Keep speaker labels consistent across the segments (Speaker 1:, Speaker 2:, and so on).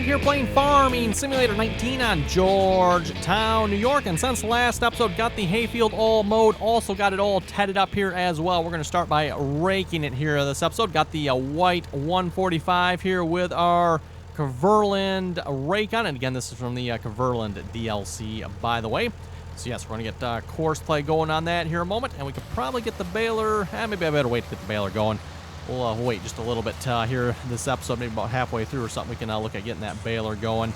Speaker 1: here playing Farming Simulator 19 on Georgetown, New York. And since last episode, got the hayfield all mowed, also got it all tedded up here as well. We're going to start by raking it here this episode. Got the white 145 here with our Kverland rake on it. And again, this is from the Kverland DLC, by the way. So yes, we're going to get course play going on that here in a moment. And we could probably get the baler. Maybe I better wait to get the baler going. We'll wait just a little bit here this episode, maybe about halfway through or something. We can look at getting that baler going.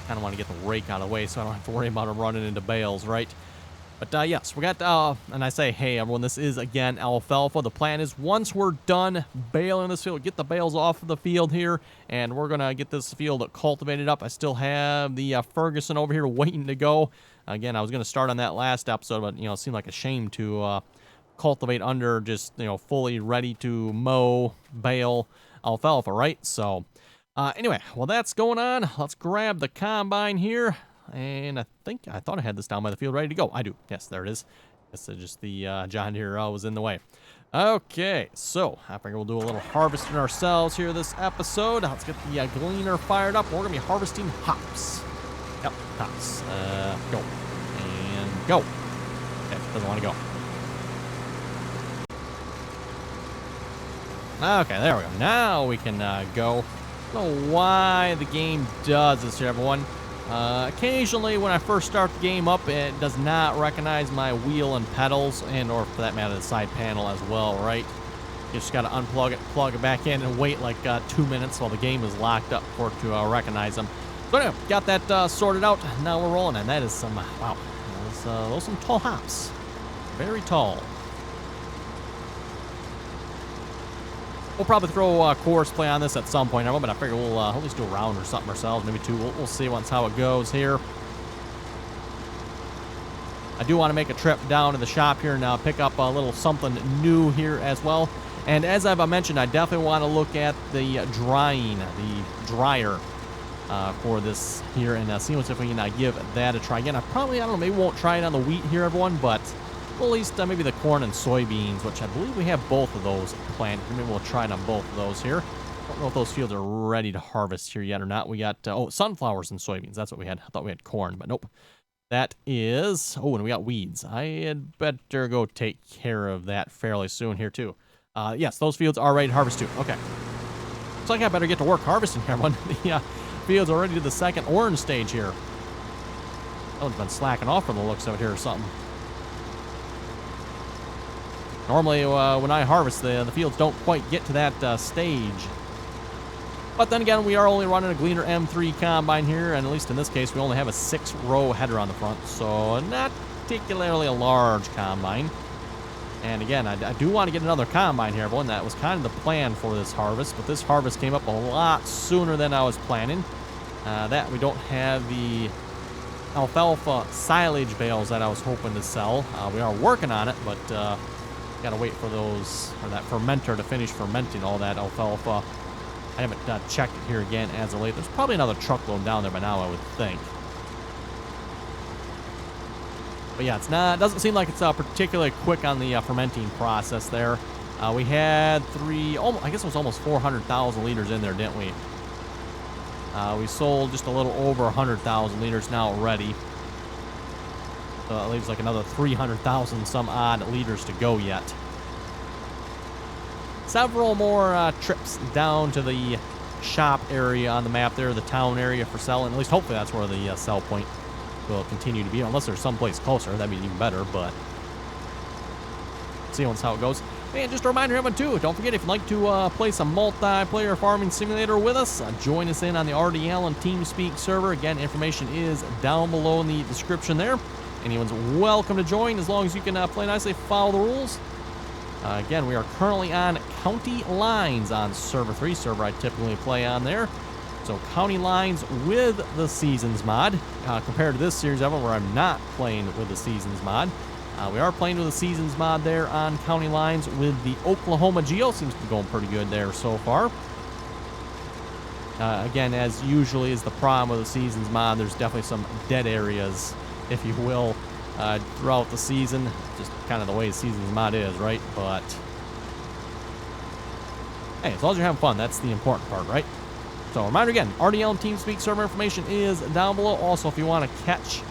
Speaker 1: Kind of want to get the rake out of the way so I don't have to worry about them running into bales, right? But yes, we got, and I say, hey everyone, this is again alfalfa. The plan is once we're done baling this field, get the bales off of the field here, and we're going to get this field cultivated up. I still have the Ferguson over here waiting to go. Again, I was going to start on that last episode, but, it seemed like a shame to cultivate under just, fully ready to mow, bale alfalfa, right? So, anyway, while that's going on, let's grab the combine here. And I thought I had this down by the field ready to go. I do. Yes, there it is. Guess just the John Deere was in the way. Okay, so I figure we'll do a little harvesting ourselves here this episode. Let's get the gleaner fired up. We're going to be harvesting hops. Yep, hops. Go. And go. Okay, doesn't want to go. Okay, there we go. Now we can go. I don't know why the game does this here, everyone. Occasionally, when I first start the game up, it does not recognize my wheel and pedals, and or for that matter, the side panel as well, right? You just got to unplug it, plug it back in, and wait like 2 minutes while the game is locked up for it to recognize them. So anyway, got that sorted out. Now we're rolling, and that is some, wow, those some tall hops. Very tall. We'll probably throw course play on this at some point, but I figure we'll at least do a round or something ourselves, maybe two. We'll see once how it goes here. I do want to make a trip down to the shop here and pick up a little something new here as well. And as I've mentioned, I definitely want to look at the dryer for this here and see if we can give that a try again. I don't know, maybe won't try it on the wheat here, everyone, but well, at least maybe the corn and soybeans, which I believe we have both of those planted. Maybe we'll try it on both of those here. Don't know if those fields are ready to harvest here yet or not. We got, sunflowers and soybeans. That's what we had. I thought we had corn, but nope. That is, and we got weeds. I had better go take care of that fairly soon here, too. Yes, those fields are ready to harvest, too. Okay. Looks like I better get to work harvesting here. The fields are ready to the second orange stage here. That one's been slacking off from the looks of it here or something. Normally, when I harvest, the fields don't quite get to that stage. But then again, we are only running a Gleaner M3 combine here, and at least in this case, we only have a 6-row header on the front, so not particularly a large combine. And again, I do want to get another combine here, everyone. That was kind of the plan for this harvest, but this harvest came up a lot sooner than I was planning. That we don't have the alfalfa silage bales that I was hoping to sell. We are working on it, but gotta wait for those, or that fermenter to finish fermenting all that alfalfa. I haven't checked it here again as of late. There's probably another truckload down there by now, I would think. But yeah, doesn't seem like it's particularly quick on the fermenting process there. We had I guess it was almost 400,000 liters in there, didn't we? We sold just a little over 100,000 liters now already. So that leaves like another 300,000 some odd liters to go yet. Several more trips down to the shop area on the map there, the town area for selling. At least hopefully that's where the sell point will continue to be, unless there's someplace closer. That'd be even better, but see how it goes. And just a reminder, everyone, too, don't forget, if you'd like to play some multiplayer farming simulator with us, join us in on the RDAllen TeamSpeak server. Again, information is down below in the description there. Anyone's welcome to join as long as you can play nicely, follow the rules. Again, we are currently on County Lines on Server 3, server I typically play on there. So County Lines with the Seasons mod, compared to this series ever where I'm not playing with the Seasons mod. We are playing with the Seasons mod there on County Lines with the Oklahoma Geo. Seems to be going pretty good there so far. Again, as usually is the problem with the Seasons mod, there's definitely some dead areas, if you will, throughout the season. Just kind of the way the Seasons mod is, right? But hey, as long as you're having fun, that's the important part, right? So reminder again, RDAllen TeamSpeak server information is down below. Also, if you want to catch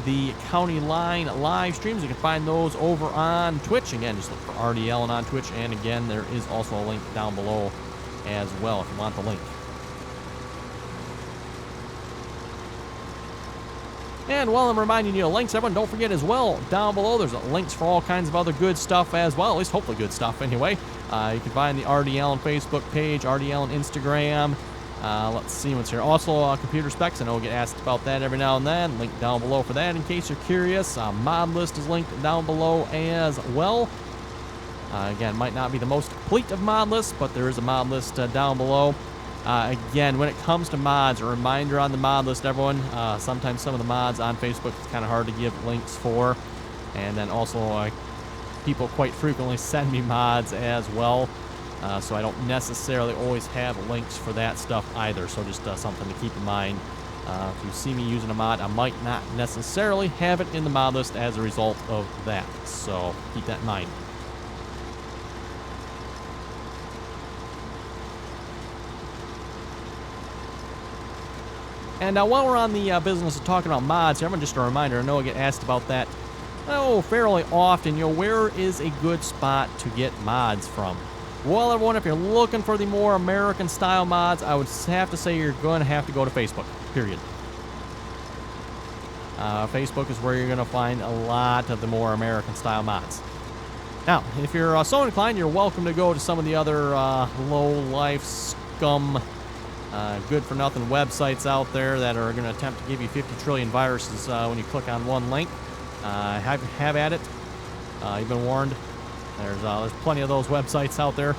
Speaker 1: the County Line live streams, you can find those over on Twitch. Again, just look for RDAllen on Twitch. And again, there is also a link down below as well if you want the link. And while I'm reminding you of links, everyone, don't forget as well, down below, there's links for all kinds of other good stuff as well, at least hopefully good stuff anyway. You can find the RDAllen Facebook page, RDAllen Instagram. Let's see what's here. Also, computer specs. I know we'll get asked about that every now and then. Link down below for that in case you're curious. Mod list is linked down below as well. Again, might not be the most complete of mod lists, but there is a mod list down below. Again, when it comes to mods, a reminder on the mod list, everyone. Sometimes some of the mods on Facebook it's kind of hard to give links for. And then also, people quite frequently send me mods as well. So I don't necessarily always have links for that stuff either. So just something to keep in mind. If you see me using a mod, I might not necessarily have it in the mod list as a result of that. So keep that in mind. And while we're on the business of talking about mods, everyone, just a reminder, I know I get asked about that fairly often. You know, where is a good spot to get mods from? Well, everyone, if you're looking for the more American-style mods, I would have to say you're going to have to go to Facebook, period. Facebook is where you're going to find a lot of the more American-style mods. Now, if you're so inclined, you're welcome to go to some of the other low-life scum good-for-nothing websites out there that are going to attempt to give you 50 trillion viruses when you click on one link. Have at it. You've been warned. There's plenty of those websites out there.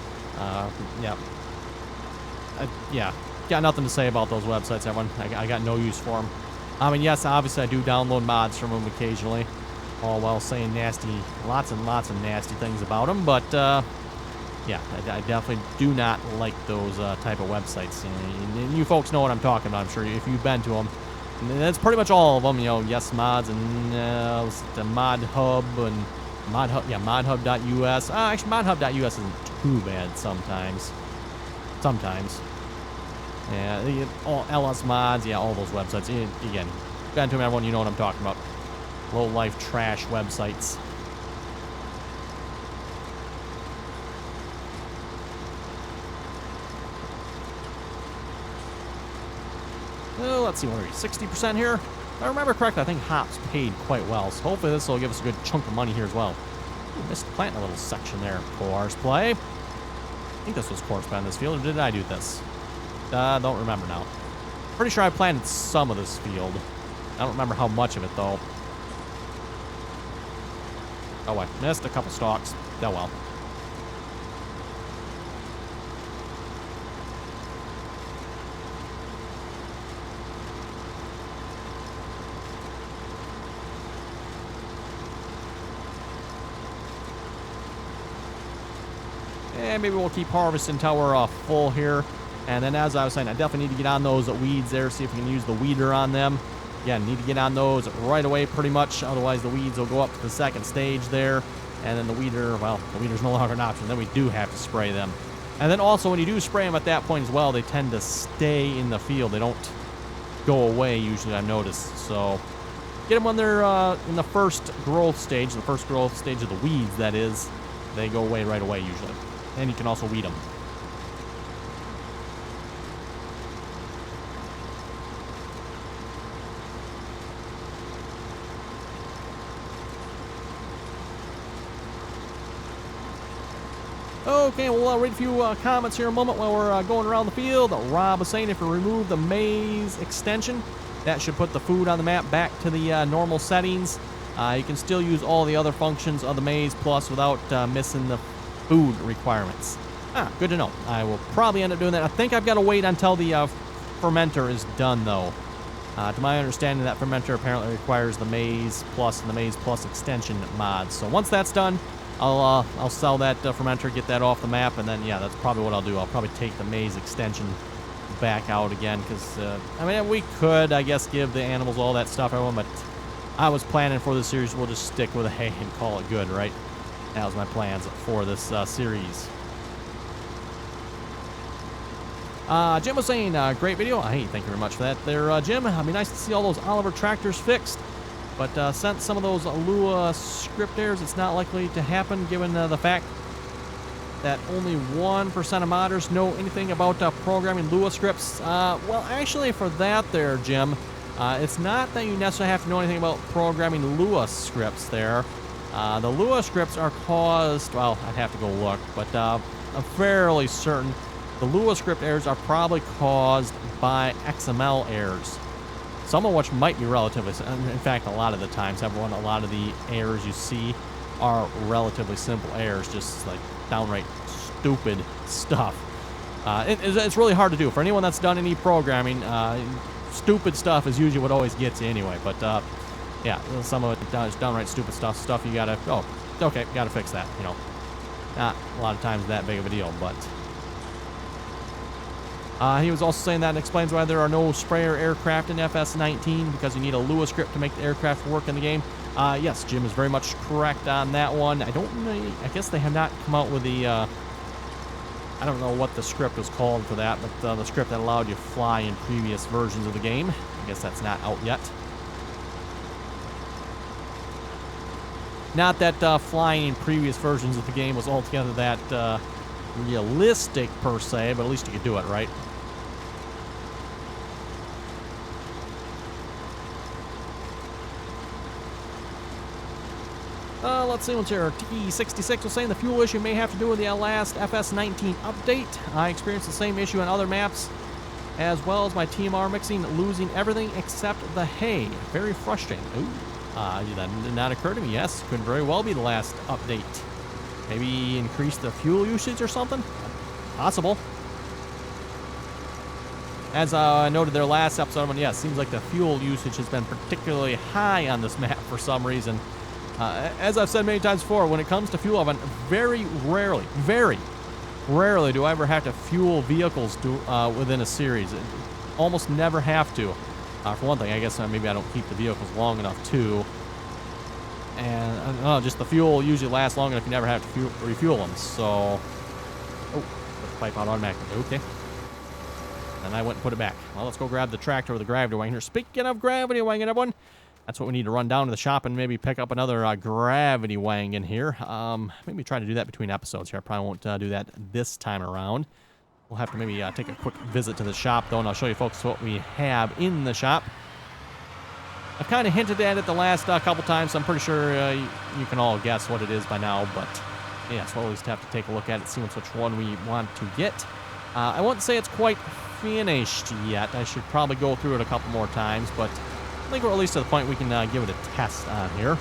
Speaker 1: Yeah, got nothing to say about those websites, everyone. I got no use for them. I mean, yes, obviously I do download mods from them occasionally, all while saying lots and lots of nasty things about them, but yeah, I definitely do not like those type of websites. And you folks know what I'm talking about, I'm sure, if you've been to them. And that's pretty much all of them, you know, Yes Mods and the Mod Hub and modhub.us. Actually, modhub.us isn't too bad sometimes. Yeah, all LS Mods, yeah, all those websites. Again, been to them, everyone, you know what I'm talking about. Low-life trash websites. Well, let's see, what are we, 60% here? If I remember correctly, I think hops paid quite well, so hopefully this will give us a good chunk of money here as well. Ooh, missed planting a little section there. Course play. I think this was course play on this field, or did I do this? Don't remember now. Pretty sure I planted some of this field. I don't remember how much of it, though. Oh, I missed a couple stalks. Oh, well. And maybe we'll keep harvesting until we're full here. And then, as I was saying, I definitely need to get on those weeds there, see if we can use the weeder on them. Again, need to get on those right away pretty much, otherwise the weeds will go up to the second stage there. And then the weeder, well, the weeder's no longer an option. Then we do have to spray them. And then also, when you do spray them at that point as well, they tend to stay in the field. They don't go away, usually, I've noticed. So, get them when they're in the first growth stage of the weeds, that is. They go away right away, usually. And you can also weed them. Okay, we'll read a few comments here in a moment while we're going around the field. Rob was saying if we remove the maze extension, that should put the food on the map back to the normal settings. You can still use all the other functions of the maze plus without missing the food requirements. Good to know. I will probably end up doing that. I think I've got to wait until the fermenter is done, though. To my understanding, that fermenter apparently requires the Maze Plus and the Maze Plus extension mods. So once that's done, I'll sell that fermenter, get that off the map, and then, yeah, that's probably what I'll do. I'll probably take the Maze extension back out again, because, I mean, we could, I guess, give the animals all that stuff, everyone, but I was planning for this series, we'll just stick with a hay and call it good, right? That was my plans for this series. Jim was saying, great video. Hey, thank you very much for that there, Jim. It'd be nice to see all those Oliver tractors fixed. But since some of those Lua script errors, it's not likely to happen given the fact that only 1% of modders know anything about programming Lua scripts. Well, actually, for that there, Jim, it's not that you necessarily have to know anything about programming Lua scripts there. The Lua scripts are caused, well, I'd have to go look, but I'm fairly certain the Lua script errors are probably caused by XML errors. Some of which might be relatively, in fact, a lot of the times, everyone, a lot of the errors you see are relatively simple errors, just like downright stupid stuff. It's really hard to do. For anyone that's done any programming, stupid stuff is usually what always gets you anyway. But yeah, some of it is downright stupid stuff you gotta, oh, okay, gotta fix that, you know. Not a lot of times that big of a deal, but... he was also saying that explains why there are no sprayer aircraft in FS19, because you need a Lua script to make the aircraft work in the game. Yes, Jim is very much correct on that one. I don't know, I guess they have not come out with the, I don't know what the script was called for that, but the script that allowed you to fly in previous versions of the game. I guess that's not out yet. Not that flying in previous versions of the game was altogether that realistic per se, but at least you could do it, right? Let's see what's here. T66 was saying the fuel issue may have to do with the last FS19 update. I experienced the same issue on other maps, as well as my TMR mixing, losing everything except the hay. Very frustrating. Ooh, that did not occur to me. Yes, could very well be the last update. Maybe increase the fuel usage or something? Possible. As I noted their last episode, yes, seems like the fuel usage has been particularly high on this map for some reason. As I've said many times before, when it comes to fuel, very rarely do I ever have to fuel vehicles within a series. Almost never have to. For one thing, I guess maybe I don't keep the vehicles long enough too. And just the fuel usually lasts long enough you never have to refuel them. So, oh, put the pipe out automatically. Okay. And I went and put it back. Well, let's go grab the tractor with the gravity wagon here. Speaking of gravity wagon, everyone, that's what we need to run down to the shop and maybe pick up another gravity wagon here. Maybe try to do that between episodes here. I probably won't do that this time around. We'll have to maybe take a quick visit to the shop, though, and I'll show you folks what we have in the shop. I've kind of hinted at it the last couple times, so I'm pretty sure you can all guess what it is by now, but yes, we'll at least have to take a look at it, see which one we want to get. I won't say it's quite finished yet. I should probably go through it a couple more times, but I think we're at least to the point we can give it a test on here.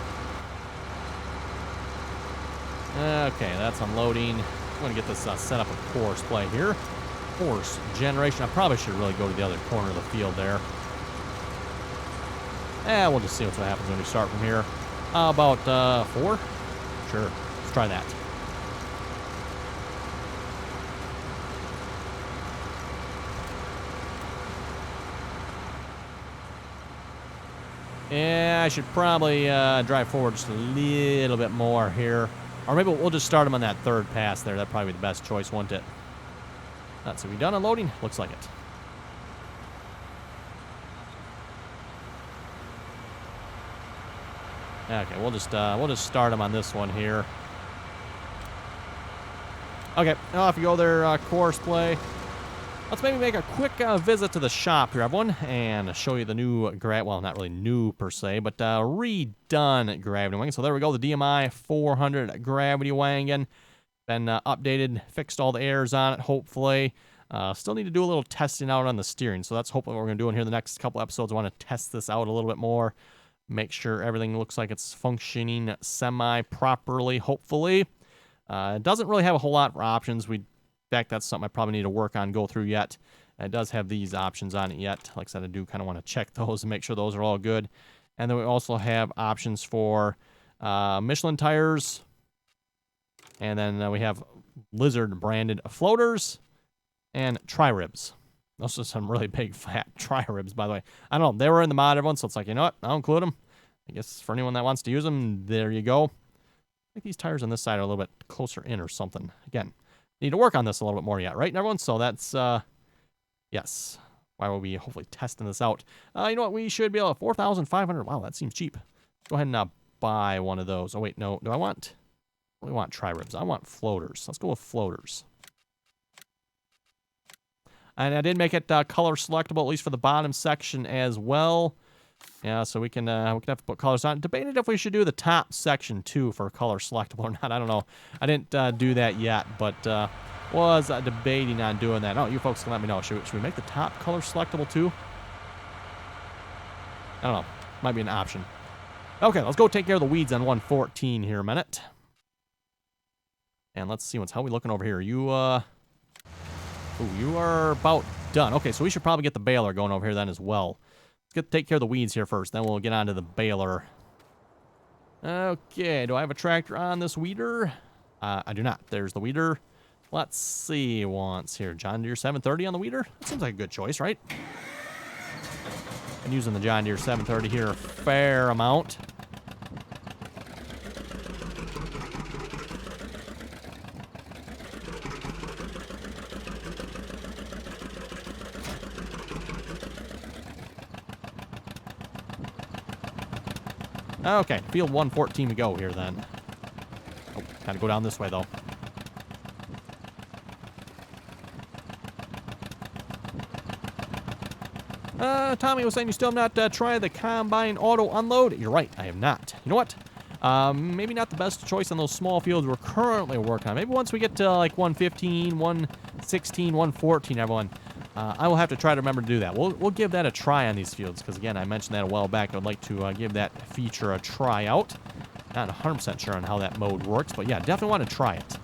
Speaker 1: Okay, that's unloading. I'm going to get this set up with course play here. Course generation. I probably should really go to the other corner of the field there. We'll just see what happens when we start from here. About 4? Sure, let's try that. Yeah, I should probably drive forward just a little bit more here. Or maybe we'll just start them on that third pass there. That'd probably be the best choice, wouldn't it? Let's see, we done unloading? Looks like it. Okay, we'll just start them on this one here. Okay, off you go there, course play. Let's maybe make a quick visit to the shop here, everyone, and show you the new, well, not really new per se, but redone gravity wagon. So there we go, the DMI 400 gravity wagon. Been updated, fixed all the errors on it, hopefully. Still need to do a little testing out on the steering, so that's hopefully what we're going to do in here the next couple episodes. I want to test this out a little bit more, make sure everything looks like it's functioning semi-properly, hopefully. It doesn't really have a whole lot of options. In fact, that's something I probably need to work on, go through yet. It does have these options on it yet. Like I said, I do kind of want to check those and make sure those are all good. And then we also have options for Michelin tires. And then we have Lizard branded floaters and tri-ribs. Those are some really big fat tri-ribs, by the way. I don't know. They were in the mod, everyone, so it's like, you know what? I'll include them. I guess for anyone that wants to use them, there you go. I think these tires on this side are a little bit closer in or something. Again, need to work on this a little bit more yet, right, everyone? So that's Yes. Why will we hopefully testing this out? You know what? We should be able to 4,500. Wow, that seems cheap. Go ahead and buy one of those. Oh, wait, no. Do I want... We want tri-ribs. I want floaters. Let's go with floaters. And I did make it color selectable, at least for the bottom section as well. Yeah, so we can have to put colors on. Debated if we should do the top section too for color selectable or not. I don't know. I didn't do that yet, but was debating on doing that. Oh, you folks can let me know. Should we make the top color selectable too? I don't know. Might be an option. Okay, let's go take care of the weeds on 114 here a minute. And let's see how we looking over here. You are about done. Okay, so we should probably get the baler going over here then as well. Let's take care of the weeds here first, then we'll get on to the baler. Okay, do I have a tractor on this weeder? I do not. There's the weeder. Let's see once here. John Deere 730 on the weeder? That seems like a good choice, right? I'm using the John Deere 730 here a fair amount. Okay, field 114 we go here then. Oh, gotta go down this way though. Tommy was saying you still have not tried the combine auto unload. You're right, I have not. You know what? Maybe not the best choice on those small fields we're currently working on. Maybe once we get to like 115, 116, 114, everyone, I will have to try to remember to do that. We'll give that a try on these fields because, again, I mentioned that a while back. I'd like to give that feature a try out. Not 100% sure on how that mode works, but yeah, definitely want to try it.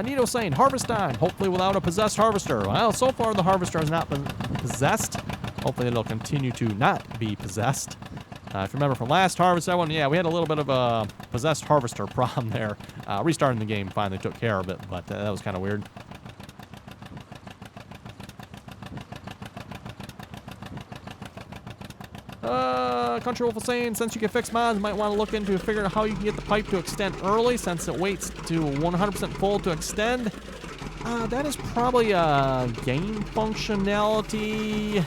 Speaker 1: Nito saying, harvest time, hopefully without a possessed harvester. Well, so far the harvester has not been possessed. Hopefully it'll continue to not be possessed. If you remember from last harvest, that one, yeah, we had a little bit of a possessed harvester problem there. Restarting the game finally took care of it, but that was kind of weird. Country Wolf was saying, since you can fix mods, you might want to look into figuring out how you can get the pipe to extend early, since it waits to 100% full to extend. That is probably a game functionality.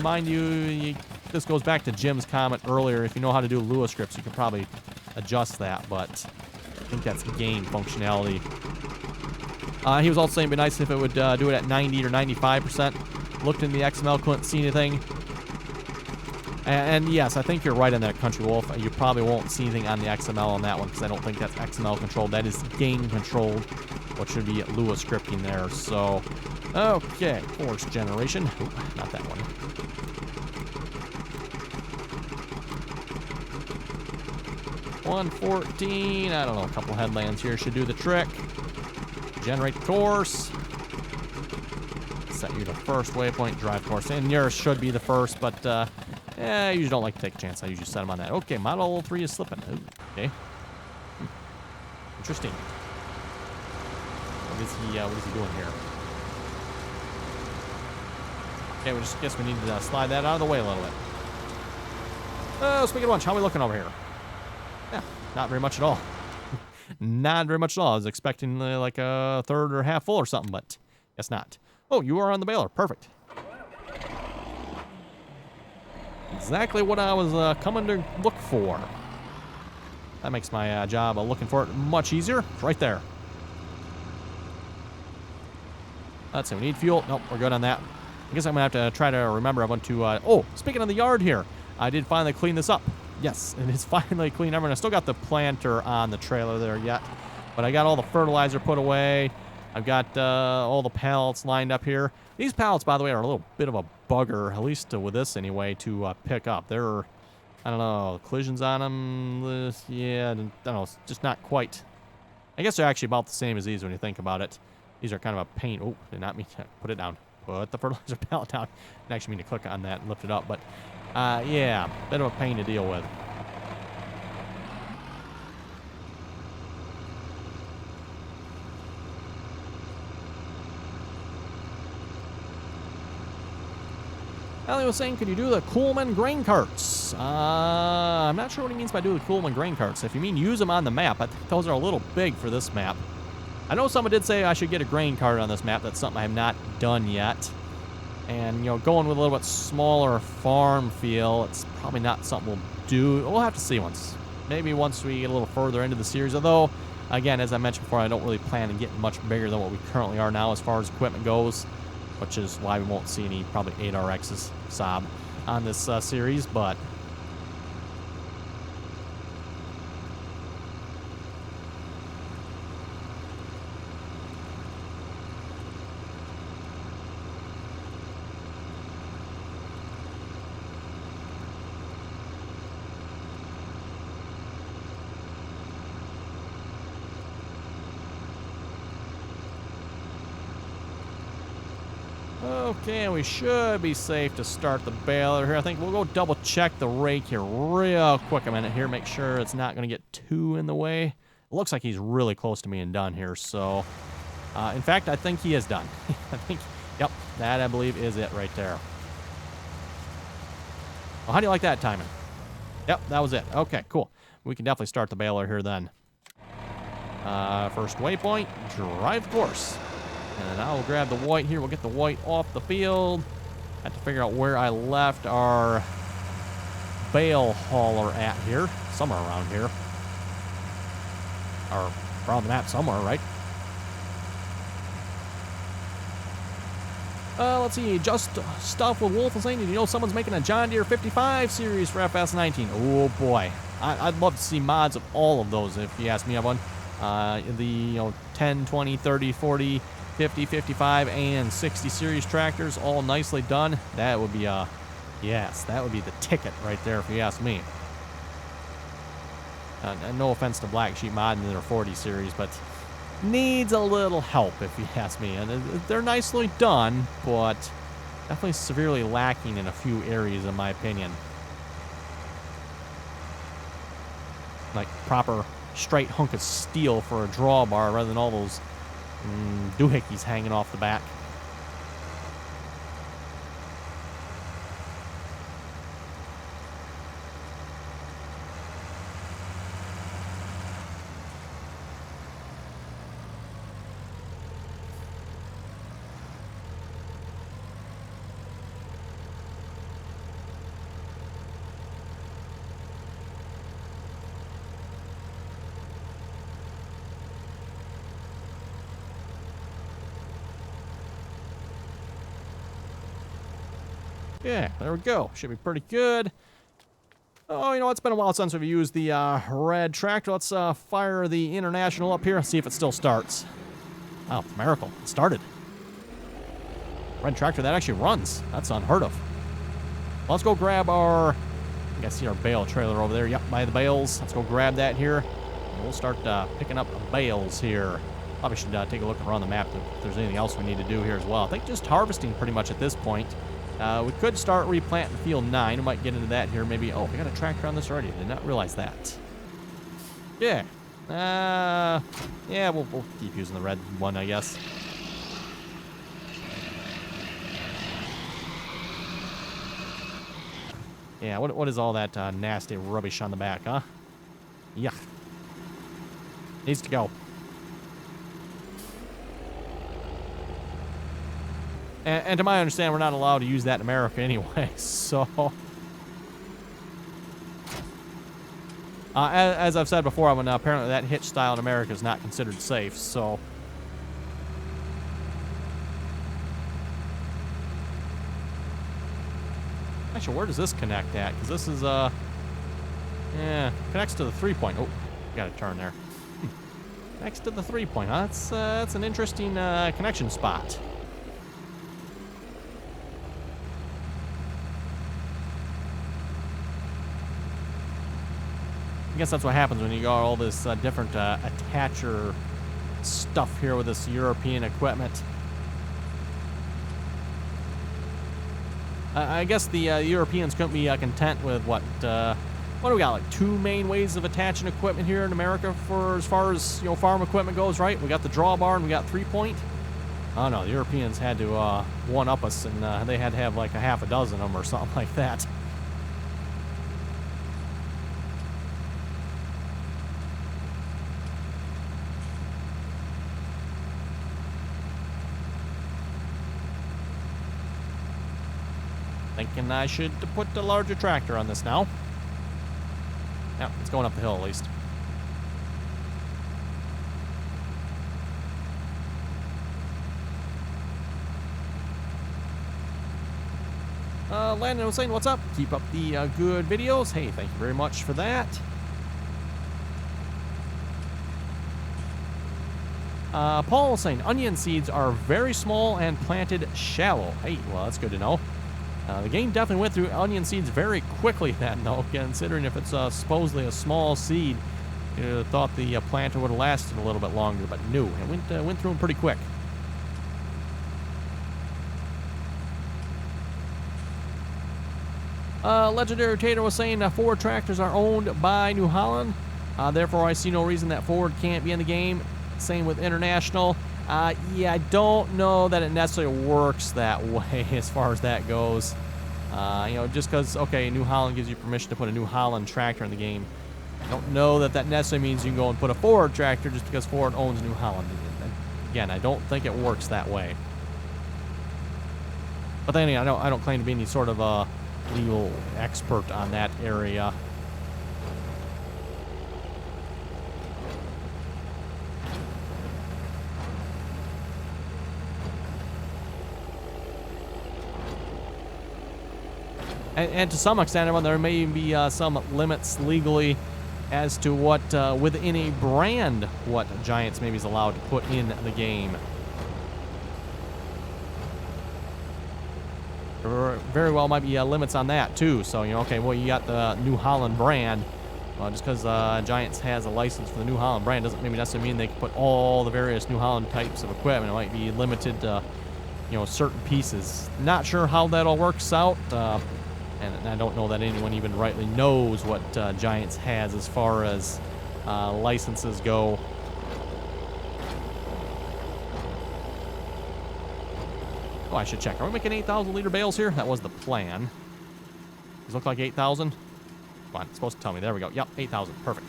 Speaker 1: Mind you, this goes back to Jim's comment earlier. If you know how to do Lua scripts, you can probably adjust that, but I think that's game functionality. He was also saying it'd be nice if it would do it at 90 or 95%. Looked in the XML, couldn't see anything. And yes, I think you're right on that, Country Wolf. You probably won't see anything on the XML on that one because I don't think that's XML controlled. That is game controlled, what should be Lua scripting there. So, okay, force generation. Ooh, not that one. $114. I don't know, a couple headlands here should do the trick. Generate the course. Set you to first waypoint, drive course. And yours should be the first, but I usually don't like to take a chance. I usually set them on that. Okay, Model 3 is slipping. Ooh, okay. Interesting. What is he doing here? Okay, we just guess we need to slide that out of the way a little bit. Speaking of which, how are we looking over here? Yeah, not very much at all. Not very much at all. I was expecting like a third or half full or something, but guess not. Oh, you are on the baler. Perfect. Exactly what I was coming to look for. That makes my job of looking for it much easier. It's right there. Let's see, we need fuel. Nope, we're good on that. I guess I'm going to have to try to remember. I want to... oh, speaking of the yard here, I did finally clean this up. Yes, it is finally clean. I still got the planter on the trailer there yet, but I got all the fertilizer put away. I've got all the pallets lined up here. These pallets, by the way, are a little bit of a bugger, at least with this anyway, to pick up. There are, I don't know, collisions on them. Yeah, I don't know, just not quite. I guess they're actually about the same as these when you think about it. These are kind of a pain. Oh, did not mean to put it down. Put the fertilizer pallet down. I actually mean to click on that and lift it up, but yeah, bit of a pain to deal with. Ellie was saying, could you do the Coolman grain carts? I'm not sure what he means by do the Coolman grain carts. If you mean use them on the map, I think those are a little big for this map. I know someone did say I should get a grain cart on this map. That's something I have not done yet. And, you know, going with a little bit smaller farm feel, it's probably not something we'll do. We'll have to see maybe once we get a little further into the series. Although, again, as I mentioned before, I don't really plan on getting much bigger than what we currently are now as far as equipment goes, which is why we won't see any probably 8RXs sob on this series. But okay, we should be safe to start the baler here. I think we'll go double check the rake here real quick a minute here. Make sure it's not going to get too in the way. It looks like he's really close to being done here. So, in fact, I think he is done. Yep, that I believe is it right there. Well, how do you like that timing? Yep, that was it. Okay, cool. We can definitely start the baler here then. First waypoint, drive course. And I'll grab the white here. We'll get the white off the field. Have to figure out where I left our bale hauler at here. Somewhere around here. Or around the map somewhere, right? Let's see. Just stuff with Wolf is saying, did you know someone's making a John Deere 55 series for FS19? Oh, boy. I'd love to see mods of all of those, if you ask me of one. The 10, 20, 30, 40... 50, 55, and 60 series tractors, all nicely done. That would be yes, that would be the ticket right there if you ask me. And no offense to Black Sheep Mod in their 40 series, but needs a little help if you ask me. And they're nicely done, but definitely severely lacking in a few areas in my opinion. Like proper straight hunk of steel for a drawbar rather than all those doohickeys hanging off the back. Yeah, there we go. Should be pretty good. Oh, you know, it's been a while since we've used the red tractor. Let's fire the International up here and see if it still starts. Oh, miracle. It started. Red tractor, that actually runs. That's unheard of. Let's go grab our... I think I see our bale trailer over there. Yep, by the bales. Let's go grab that here. And we'll start picking up bales here. Probably should take a look around the map if there's anything else we need to do here as well. I think just harvesting pretty much at this point. We could start replanting field 9. We might get into that here maybe. Oh, we got a tractor on this already. Did not realize that. Yeah. Yeah, we'll keep using the red one, I guess. Yeah, what is all that nasty rubbish on the back, huh? Yuck. Needs to go. And to my understanding, we're not allowed to use that in America anyway, so... as I've said before, apparently that hitch style in America is not considered safe, so... Actually, where does this connect at? Because this is, yeah, connects to the 3-point. Oh, got a turn there. Connects to the 3-point, huh? That's an interesting connection spot. I guess that's what happens when you got all this different attacher stuff here with this European equipment. I guess the Europeans couldn't be content with what do we got? Like 2 main ways of attaching equipment here in America for as far as farm equipment goes, right? We got the drawbar and we got 3-point. Oh no, the Europeans had to one up us, and they had to have like a half a dozen of them or something like that. Thinking I should put the larger tractor on this now. Yeah, it's going up the hill at least. Landon was saying, what's up? Keep up the good videos. Hey, thank you very much for that. Paul was saying, onion seeds are very small and planted shallow. Hey, well, that's good to know. The game definitely went through onion seeds very quickly then, though, considering if it's supposedly a small seed. You thought the planter would have lasted a little bit longer, but no, it went through them pretty quick. Legendary Tater was saying Ford tractors are owned by New Holland. Therefore, I see no reason that Ford can't be in the game. Same with International. Yeah, I don't know that it necessarily works that way as far as that goes. You know, just because, okay, New Holland gives you permission to put a New Holland tractor in the game, I don't know that that necessarily means you can go and put a Ford tractor just because Ford owns New Holland. Again, I don't think it works that way. But then again, I don't claim to be any sort of legal expert on that area. And to some extent, there may even be some limits legally as to what, within a brand, what Giants maybe is allowed to put in the game. There very well might be limits on that, too. So, you know, okay, well, you got the New Holland brand. Well, just because Giants has a license for the New Holland brand doesn't maybe necessarily mean they can put all the various New Holland types of equipment. It might be limited to, you know, certain pieces. Not sure how that all works out. And I don't know that anyone even rightly knows what Giants has as far as licenses go. Oh, I should check. Are we making 8,000 liter bales here? That was the plan. These look like 8,000. Come on, it's supposed to tell me. There we go. Yep, 8,000. Perfect.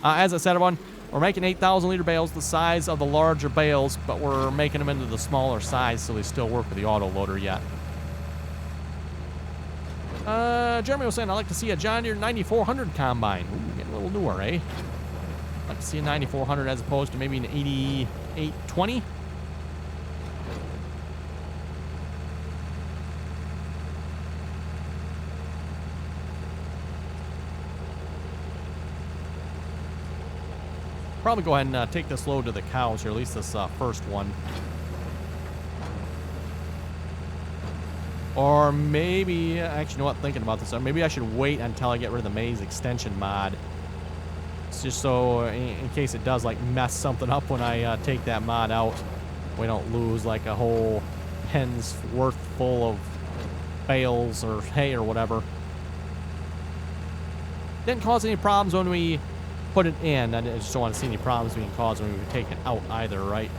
Speaker 1: As I said, everyone, we're making 8,000 liter bales, the size of the larger bales, but we're making them into the smaller size so they still work with the auto loader yet. Jeremy was saying, I'd like to see a John Deere 9400 combine. Ooh, getting a little newer, eh? I'd like to see a 9400 as opposed to maybe an 8820. Probably go ahead and take this load to the cows here, at least this first one. Or maybe, actually, you know what, thinking about this, maybe I should wait until I get rid of the maize extension mod. It's just so, in case it does, like, mess something up when I take that mod out, we don't lose, like, a whole pen's worth full of bales or hay or whatever. Didn't cause any problems when we put it in. I just don't want to see any problems being caused when we take it out either, right?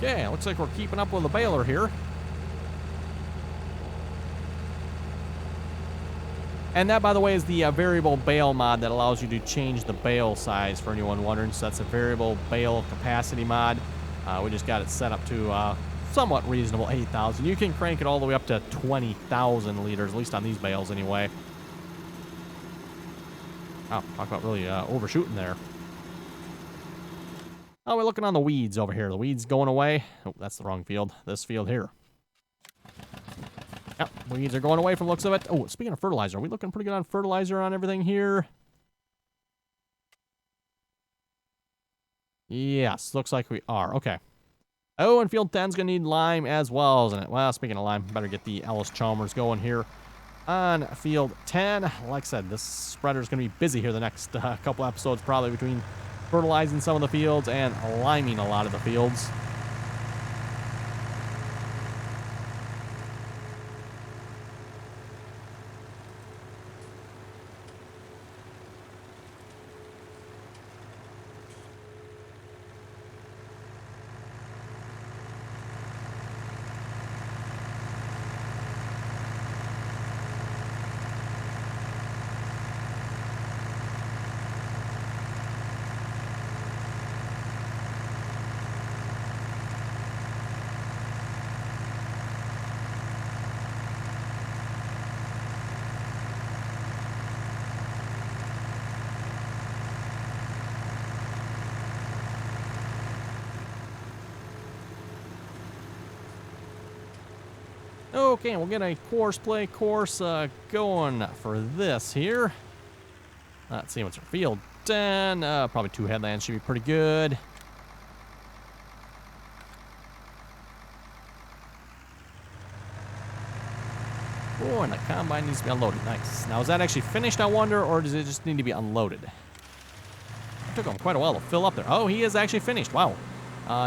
Speaker 1: Yeah, looks like we're keeping up with the baler here. And that, by the way, is the variable bale mod that allows you to change the bale size for anyone wondering. So that's a variable bale capacity mod. We just got it set up to somewhat reasonable 8,000. You can crank it all the way up to 20,000 liters, at least on these bales anyway. Oh, talk about really overshooting there. Oh, we're looking on the weeds over here. The weeds going away. Oh, that's the wrong field. This field here. Yep, weeds are going away from the looks of it. Oh, speaking of fertilizer, are we looking pretty good on fertilizer on everything here? Yes, looks like we are. Okay. Oh, and field 10's going to need lime as well, isn't it? Well, speaking of lime, better get the Ellis Chalmers going here on field 10. Like I said, this spreader's going to be busy here the next couple episodes, probably between fertilizing some of the fields and liming a lot of the fields. Okay, we'll get a course going for this here. Let's see, what's our field? 10. Probably 2 headlands should be pretty good. Oh, and the combine needs to be unloaded. Nice. Now, is that actually finished, I wonder, or does it just need to be unloaded? It took him quite a while to fill up there. Oh, he is actually finished. Wow.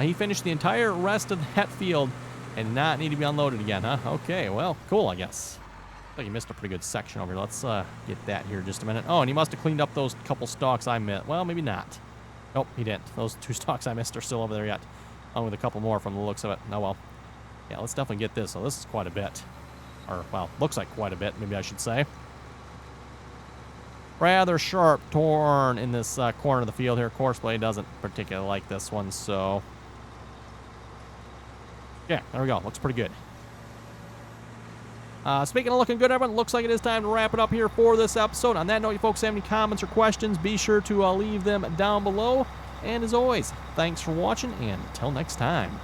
Speaker 1: He finished the entire rest of that field and not need to be unloaded again, huh? Okay, well, cool, I guess. Oh, you missed a pretty good section over here. Let's get that here just a minute. Oh, and he must have cleaned up those couple stalks I missed. Well, maybe not. Nope, he didn't. Those 2 stalks I missed are still over there yet. Along with a couple more from the looks of it. Oh, well. Yeah, let's definitely get this. So this is quite a bit. Or, well, looks like quite a bit, maybe I should say. Rather sharp turn in this corner of the field here. Courseplay doesn't particularly like this one, so... yeah, there we go. Looks pretty good. Speaking of looking good, everyone, looks like it is time to wrap it up here for this episode. On that note, you folks have any comments or questions, be sure to leave them down below. And as always, thanks for watching, and until next time.